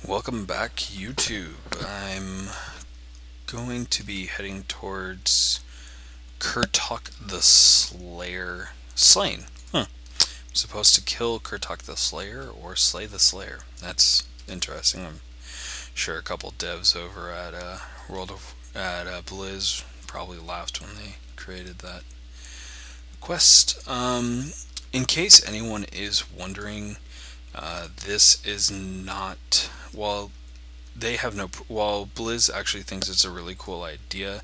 Welcome back, YouTube. I'm going to be heading towards Kurtok the Slayer. Slain. I'm supposed to kill Kurtok the Slayer or slay the Slayer. That's interesting. I'm sure a couple devs over at Blizz probably laughed when they created that quest. In case anyone is wondering, this is not. While Blizz actually thinks it's a really cool idea,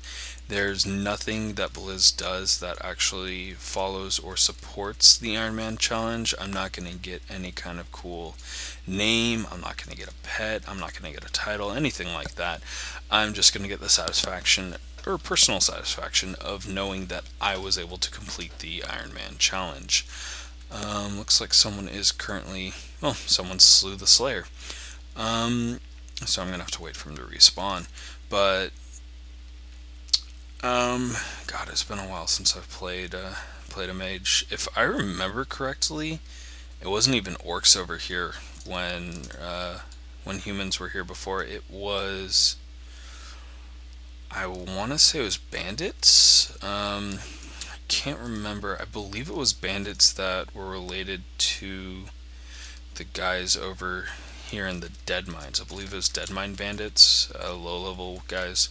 there's nothing that Blizz does that actually follows or supports the Ironman challenge. I'm not going to get any kind of cool name. I'm not going to get a pet. I'm not going to get a title, anything like that. I'm just going to get the satisfaction or personal satisfaction of knowing that I was able to complete the Ironman challenge. Looks like someone is currently. Well, someone slew the Slayer. So I'm gonna have to wait for him to respawn. But God, it's been a while since I've played a mage. If I remember correctly, it wasn't even orcs over here when humans were here before. It was, I want to say it was bandits. I can't remember. I believe it was bandits that were related to the guys over here in the Dead Mines. I believe it was Dead Mine bandits, low level guys.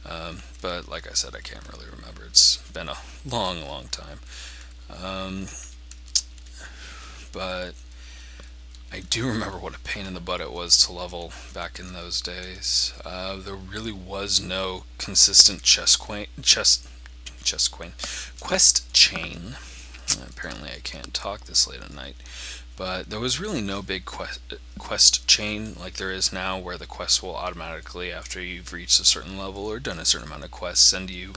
But like I said, I can't really remember. It's been a long, long time. Um, but I do remember what a pain in the butt it was to level back in those days. There really was no consistent quest chain. Apparently, I can't talk this late at night. But there was really no big quest chain like there is now, where the quest will automatically, after you've reached a certain level or done a certain amount of quests, send you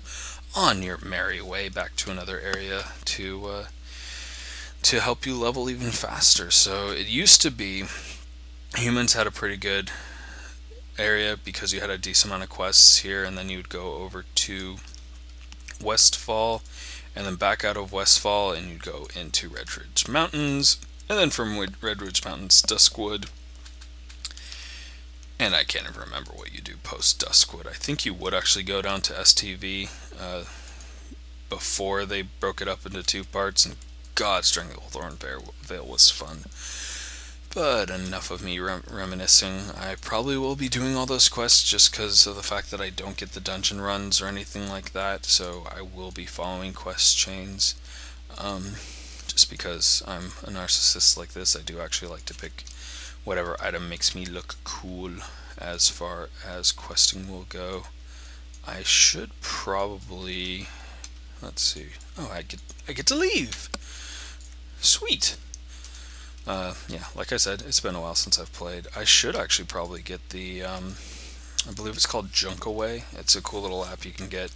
on your merry way back to another area to help you level even faster. So it used to be humans had a pretty good area because you had a decent amount of quests here, and then you would go over to Westfall, and then back out of Westfall, and you'd go into Red Ridge Mountains, and then from Red Ridge Mountains, Duskwood. And I can't even remember what you do post Duskwood. I think you would actually go down to STV before they broke it up into two parts. And God, Stranglethorn Vale was fun. But enough of me reminiscing. I probably will be doing all those quests just because of the fact that I don't get the dungeon runs or anything like that. So I will be following quest chains. Just because I'm a narcissist like this, I do actually like to pick whatever item makes me look cool as far as questing will go. I should probably, let's see. Oh, I get to leave. Sweet. Yeah, like I said, it's been a while since I've played. I should actually probably get the I believe it's called Junkaway. It's a cool little app you can get,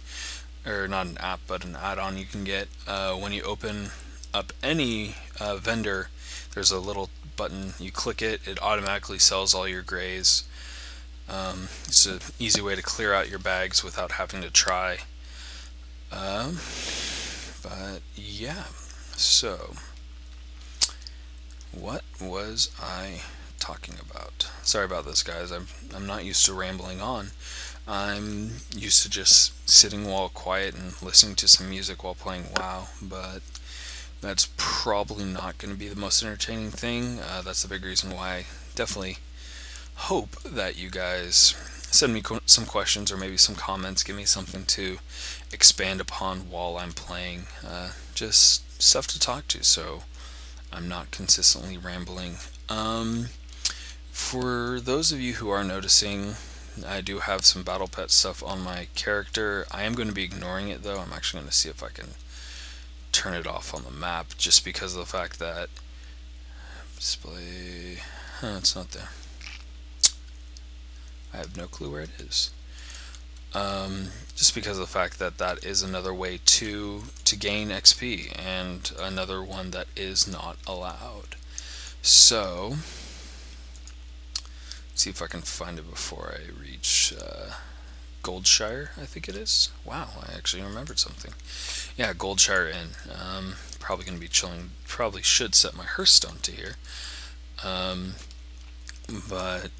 or not an app, but an add-on you can get when you open up any vendor. There's a little button, you click it, it automatically sells all your grays. It's an easy way to clear out your bags without having to try. But yeah, so what was I talking about? Sorry about this, guys. I'm not used to rambling on. I'm used to just sitting while quiet and listening to some music while playing WoW, but that's probably not going to be the most entertaining thing. That's the big reason why I definitely hope that you guys send me some questions or maybe some comments, give me something to expand upon while I'm playing. Just stuff to talk to, so I'm not consistently rambling. For those of you who are noticing, I do have some battle pet stuff on my character. I am going to be ignoring it though. I'm actually going to see if I can turn it off on the map, just because of the fact that display, it's not there. I have no clue where it is. Just because of the fact that that is another way to gain XP, and another one that is not allowed. So see if I can find it before I reach Goldshire, I think it is. Wow, I actually remembered something. Yeah, Goldshire Inn. Probably going to be chilling. Probably should set my Hearthstone to here. But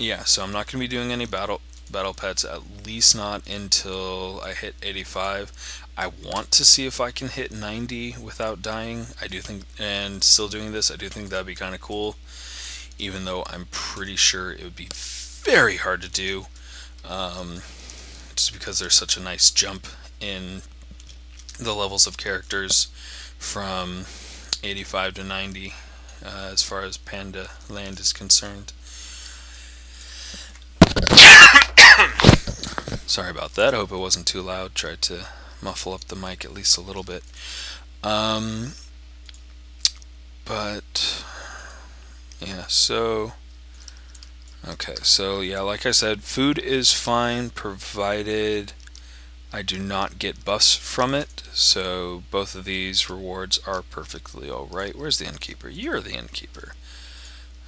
Yeah, so I'm not going to be doing any battle pets, at least not until I hit 85. I want to see if I can hit 90 without dying. I do think, and still doing this, I do think that'd be kind of cool, even though I'm pretty sure it would be very hard to do, um, just because there's such a nice jump in the levels of characters from 85 to 90, as far as Panda Land is concerned. Sorry about that. I hope it wasn't too loud. Tried to muffle up the mic at least a little bit. Um, but yeah, so okay, so yeah, like I said, food is fine provided I do not get buffs from it. So both of these rewards are perfectly alright. Where's the innkeeper? You're the innkeeper.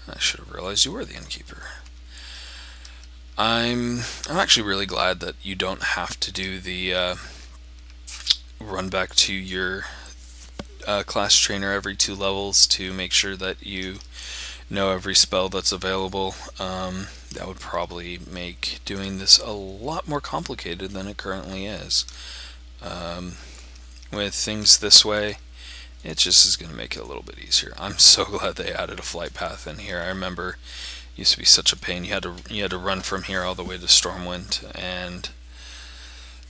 I should have realized you were the innkeeper. I'm actually really glad that you don't have to do the run back to your class trainer every 2 levels to make sure that you know every spell that's available. That would probably make doing this a lot more complicated than it currently is. With things this way, it just is going to make it a little bit easier. I'm so glad they added a flight path in here. I remember it used to be such a pain. You had to run from here all the way to Stormwind, and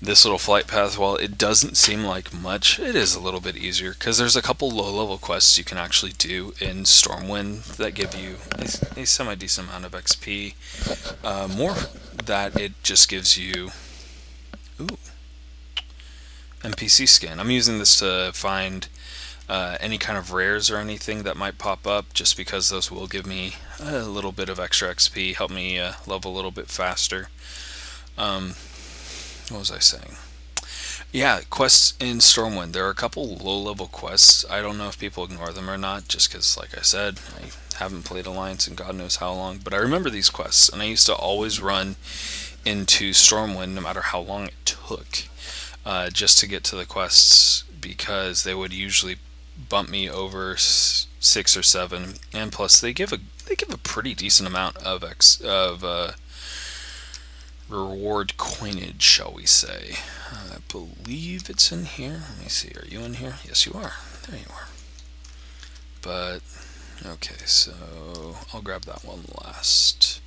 this little flight path, while it doesn't seem like much, it is a little bit easier because there's a couple low-level quests you can actually do in Stormwind that give you a semi-decent amount of XP. More that it just gives you, ooh, NPC skin. I'm using this to find any kind of rares or anything that might pop up, just because those will give me a little bit of extra XP, help me level a little bit faster. What was I saying? Yeah, quests in Stormwind. There are a couple low-level quests. I don't know if people ignore them or not, just because, like I said, I haven't played Alliance in God knows how long. But I remember these quests, and I used to always run into Stormwind no matter how long it took, just to get to the quests, because they would usually bump me over 6 or 7, and plus they give a pretty decent amount of reward coinage, shall we say. I believe it's in here. Let me see. Are you in here? Yes, you are. There you are. But, okay, so I'll grab that one last.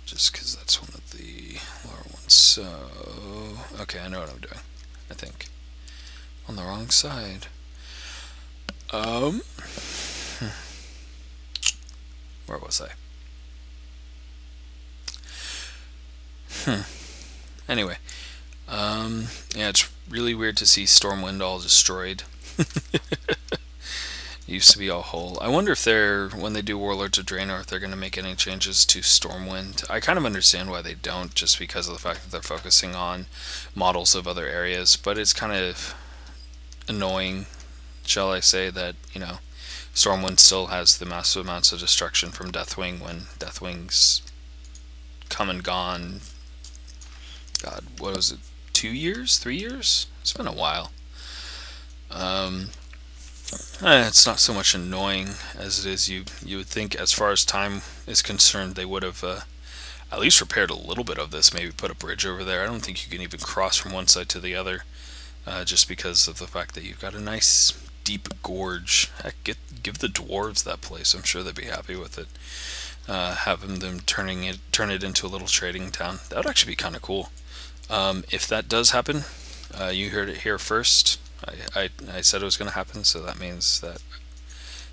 Just because that's one of the lower ones. So, okay, I know what I'm doing. I think. On the wrong side. Where was I? Anyway, yeah, it's really weird to see Stormwind all destroyed. It used to be all whole. I wonder if when they do Warlords of Draenor, if they're going to make any changes to Stormwind. I kind of understand why they don't, just because of the fact that they're focusing on models of other areas, but it's kind of annoying, shall I say, that, Stormwind still has the massive amounts of destruction from Deathwing when Deathwing's come and gone. God, what was it? 2 years? 3 years? It's been a while. It's not so much annoying as it is you would think, as far as time is concerned, they would have at least repaired a little bit of this. Maybe put a bridge over there. I don't think you can even cross from one side to the other, just because of the fact that you've got a nice deep gorge. Heck, give the dwarves that place. I'm sure they'd be happy with it. Having them turn it into a little trading town. That would actually be kind of cool. If that does happen, you heard it here first. I said it was going to happen, so that means that,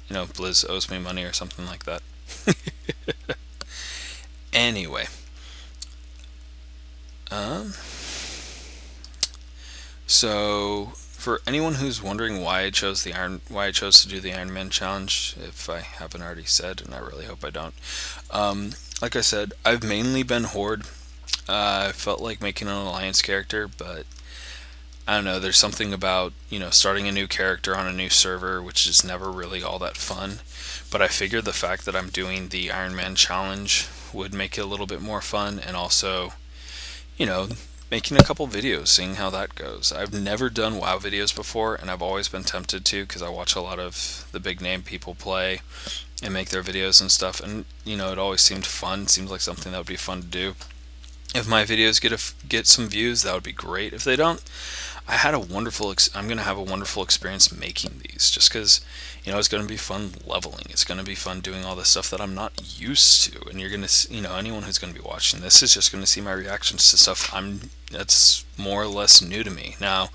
Blizz owes me money or something like that. Anyway. So for anyone who's wondering why I chose to do the Ironman challenge, if I haven't already said, and I really hope I don't. Like I said, I've mainly been Horde. I felt like making an Alliance character, but I don't know, there's something about, starting a new character on a new server, which is never really all that fun. But I figured the fact that I'm doing the Ironman challenge would make it a little bit more fun, and also, making a couple videos, seeing how that goes. I've never done WoW videos before, and I've always been tempted to, because I watch a lot of the big name people play, and make their videos and stuff. And it always seemed fun. Seems like something that would be fun to do. If my videos get some views, that would be great. If they don't, I'm gonna have a wonderful experience making these, just because it's gonna be fun leveling. It's gonna be fun doing all this stuff that I'm not used to, and you're gonna anyone who's gonna be watching this is just gonna see my reactions to stuff that's more or less new to me. Now,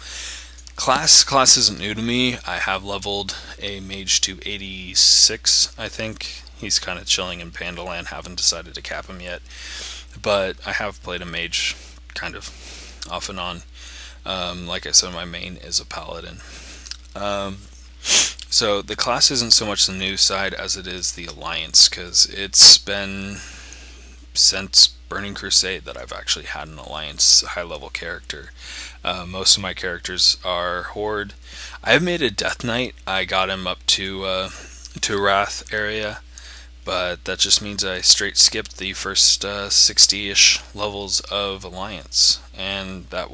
class isn't new to me. I have leveled a mage to 86, I think. He's kind of chilling in Pandaland. Haven't decided to cap him yet, but I have played a mage kind of off and on. Like I said, my main is a paladin. So the class isn't so much the new side as it is the alliance, because it's been since Burning Crusade that I've actually had an alliance high level character. Most of my characters are horde. I've made a death knight. I got him up to Wrath area, but that just means I straight skipped the first 60-ish levels of alliance, and I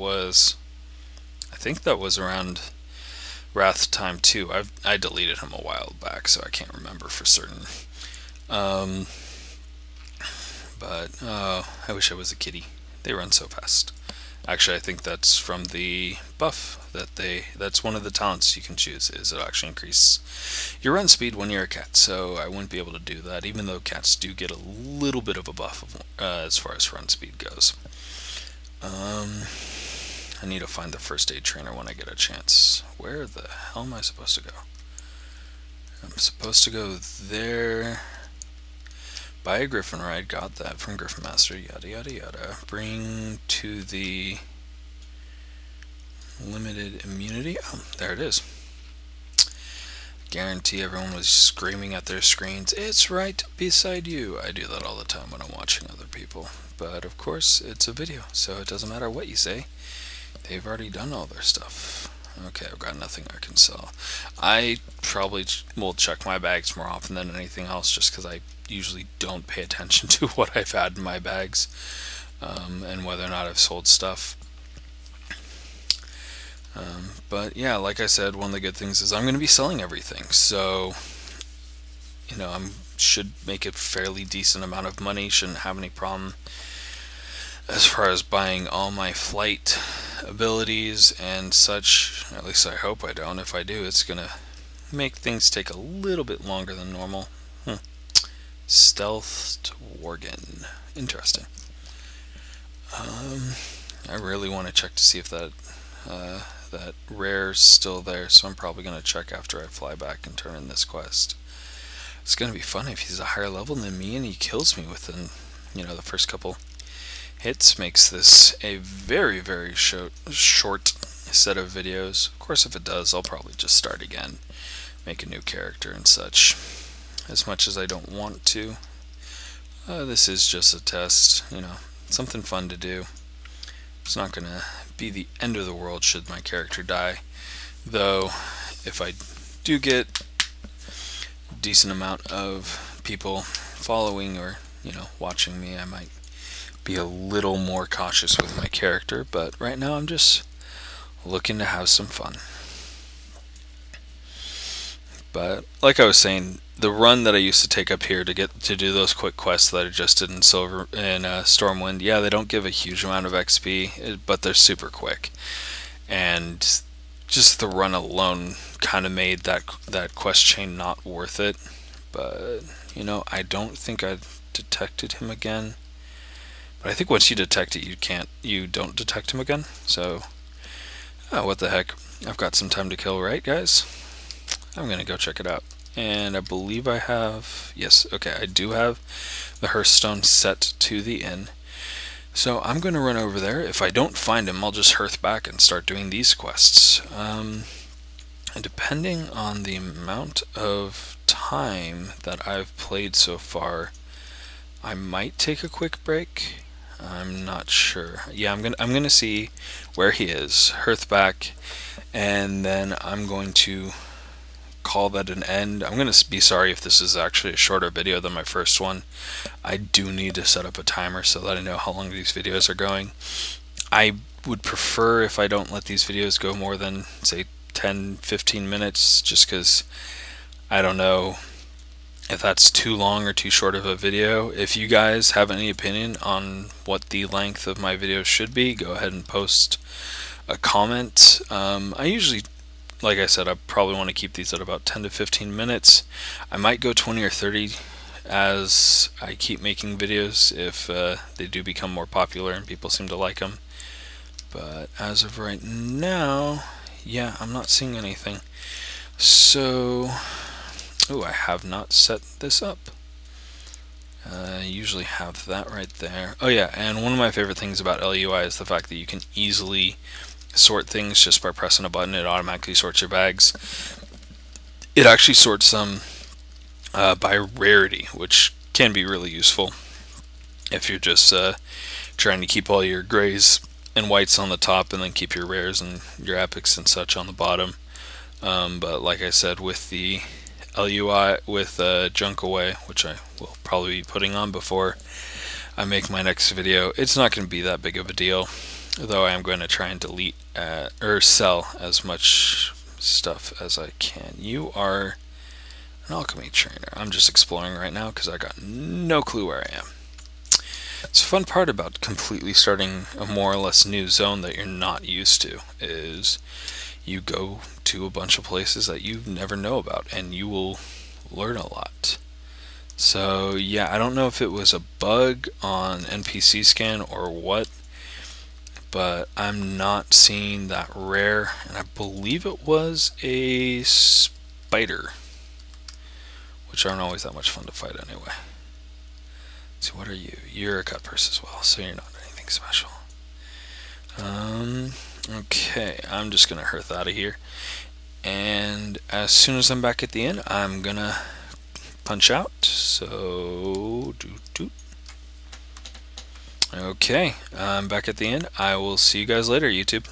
think that was around Wrath time too. I deleted him a while back, so I can't remember for certain. But I wish I was a kitty. They run so fast. Actually, I think that's from the buff that's one of the talents you can choose, is it actually increases your run speed when you're a cat. So I wouldn't be able to do that, even though cats do get a little bit of a buff as far as run speed goes. I need to find the first aid trainer when I get a chance. Where the hell am I supposed to go? I'm supposed to go there. Buy a Griffin ride. Got that from Griffin Master. Yada yada yada. Bring to the limited immunity. Oh, there it is. Guarantee everyone was screaming at their screens, "It's right beside you." I do that all the time when I'm watching other people. But of course, it's a video, so it doesn't matter what you say. They've already done all their stuff. Okay, I've got nothing I can sell. I probably will check my bags more often than anything else, just because I usually don't pay attention to what I've had in my bags, and whether or not I've sold stuff. But yeah, like I said, one of the good things is I'm going to be selling everything, so I should make a fairly decent amount of money. Shouldn't have any problem as far as buying all my flight abilities and such. At least I hope I don't. If I do, it's gonna make things take a little bit longer than normal. Stealthed Worgen. Interesting. I really want to check to see if that rare's still there, so I'm probably going to check after I fly back and turn in this quest. It's going to be fun if he's a higher level than me and he kills me within, the first couple hits. Makes this a very, very short set of videos. Of course, if it does, I'll probably just start again, make a new character and such. As much as I don't want to, this is just a test, something fun to do. It's not going to be the end of the world should my character die, though if I do get a decent amount of people following or watching me, I might be a little more cautious with my character. But right now I'm just looking to have some fun. But like I was saying, the run that I used to take up here to get to do those quick quests that I just did in Stormwind, yeah, they don't give a huge amount of XP, but they're super quick. And just the run alone kind of made that quest chain not worth it. But I don't think I detected him again. But I think once you detect it, you don't detect him again. So, what the heck? I've got some time to kill, right, guys? I'm gonna go check it out. And I believe I have, yes, okay, I do have the Hearthstone set to the inn. So I'm going to run over there. If I don't find him, I'll just hearth back and start doing these quests. And depending on the amount of time that I've played so far, I might take a quick break. I'm not sure. Yeah, I'm gonna see where he is, hearth back, and then I'm going to call that an end. I'm going to be sorry if this is actually a shorter video than my first one. I do need to set up a timer so that I know how long these videos are going. I would prefer if I don't let these videos go more than, say, 10-15 minutes, just because I don't know if that's too long or too short of a video. If you guys have any opinion on what the length of my videos should be, go ahead and post a comment. I usually, like I said, I probably want to keep these at about 10 to 15 minutes. I might go 20 or 30 as I keep making videos if they do become more popular and people seem to like them. But as of right now, yeah, I'm not seeing anything. So, I have not set this up. I usually have that right there. Oh yeah, and one of my favorite things about LUI is the fact that you can easily sort things just by pressing a button. It automatically sorts your bags. It actually sorts them by rarity, which can be really useful if you're just trying to keep all your grays and whites on the top and then keep your rares and your epics and such on the bottom. But like I said, with the LUI, with Junk Away, which I will probably be putting on before I make my next video, it's not going to be that big of a deal, though I am going to try and delete or sell as much stuff as I can. You are an alchemy trainer. I'm just exploring right now because I got no clue where I am. It's a fun part about completely starting a more or less new zone that you're not used to is you go to a bunch of places that you never know about and you will learn a lot. So yeah, I don't know if it was a bug on NPC scan or what, but I'm not seeing that rare, and I believe it was a spider, which aren't always that much fun to fight anyway. So what are you? You're a cut purse as well, so you're not anything special. Okay, I'm just gonna hearth out of here, and as soon as I'm back at the inn, I'm gonna punch out. So okay, I'm back at the inn. I will see you guys later, YouTube.